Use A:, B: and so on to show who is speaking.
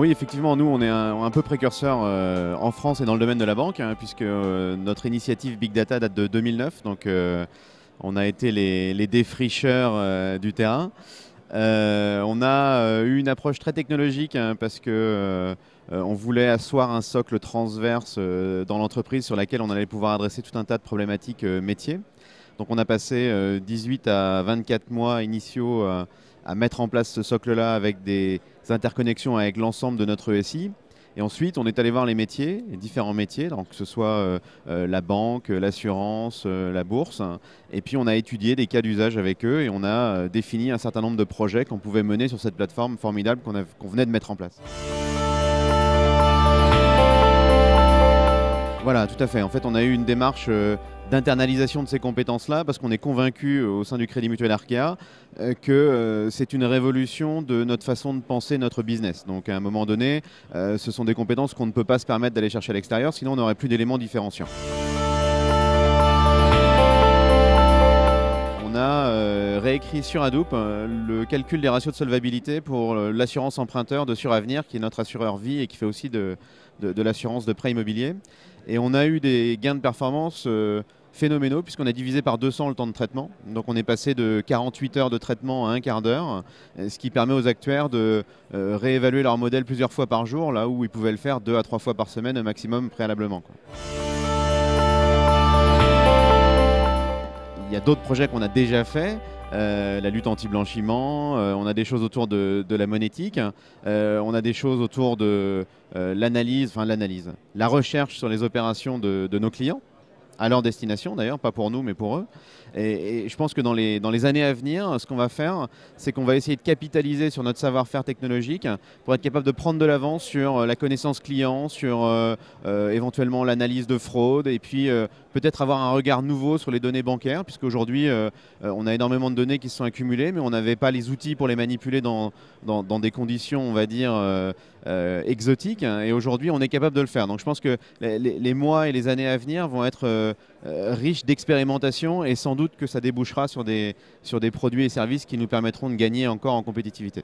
A: Alors oui, effectivement, nous, on est un peu précurseur en France et dans le domaine de la banque, hein, puisque notre initiative Big Data date de 2009. Donc, on a été les défricheurs du terrain. On a eu une approche très technologique, hein, parce que on voulait asseoir un socle transverse dans l'entreprise sur laquelle on allait pouvoir adresser tout un tas de problématiques métiers. Donc on a passé 18 à 24 mois initiaux à mettre en place ce socle-là avec des interconnexions avec l'ensemble de notre ESI. Et ensuite, on est allé voir les métiers, les différents métiers, donc que ce soit la banque, l'assurance, la bourse. Et puis, on a étudié des cas d'usage avec eux et on a défini un certain nombre de projets qu'on pouvait mener sur cette plateforme formidable qu'on venait de mettre en place. Voilà, tout à fait. En fait, on a eu une démarche d'internalisation de ces compétences-là parce qu'on est convaincu au sein du Crédit Mutuel Arkéa que c'est une révolution de notre façon de penser notre business. Donc à un moment donné, ce sont des compétences qu'on ne peut pas se permettre d'aller chercher à l'extérieur, sinon on n'aurait plus d'éléments différenciants. On a réécrit sur Hadoop le calcul des ratios de solvabilité pour l'assurance emprunteur de Suravenir, qui est notre assureur vie et qui fait aussi de l'assurance de prêt immobilier. Et on a eu des gains de performance phénoménaux puisqu'on a divisé par 200 le temps de traitement. Donc on est passé de 48 heures de traitement à un quart d'heure, ce qui permet aux actuaires de réévaluer leur modèle plusieurs fois par jour, là où ils pouvaient le faire 2 à 3 fois par semaine au maximum préalablement, quoi. Il y a d'autres projets qu'on a déjà faits, la lutte anti-blanchiment, on a des choses autour de la monétique, on a des choses autour de la recherche sur les opérations de nos clients, à leur destination d'ailleurs, pas pour nous mais pour eux. Et je pense que dans les années à venir, ce qu'on va faire, c'est qu'on va essayer de capitaliser sur notre savoir-faire technologique pour être capable de prendre de l'avance sur la connaissance client, sur éventuellement l'analyse de fraude et puis peut-être avoir un regard nouveau sur les données bancaires, puisqu'aujourd'hui on a énormément de données qui se sont accumulées, mais on n'avait pas les outils pour les manipuler dans des conditions, on va dire, exotiques. Et aujourd'hui, on est capable de le faire. Donc je pense que les mois et les années à venir vont être riches d'expérimentation et sans doute que ça débouchera sur des produits et services qui nous permettront de gagner encore en compétitivité.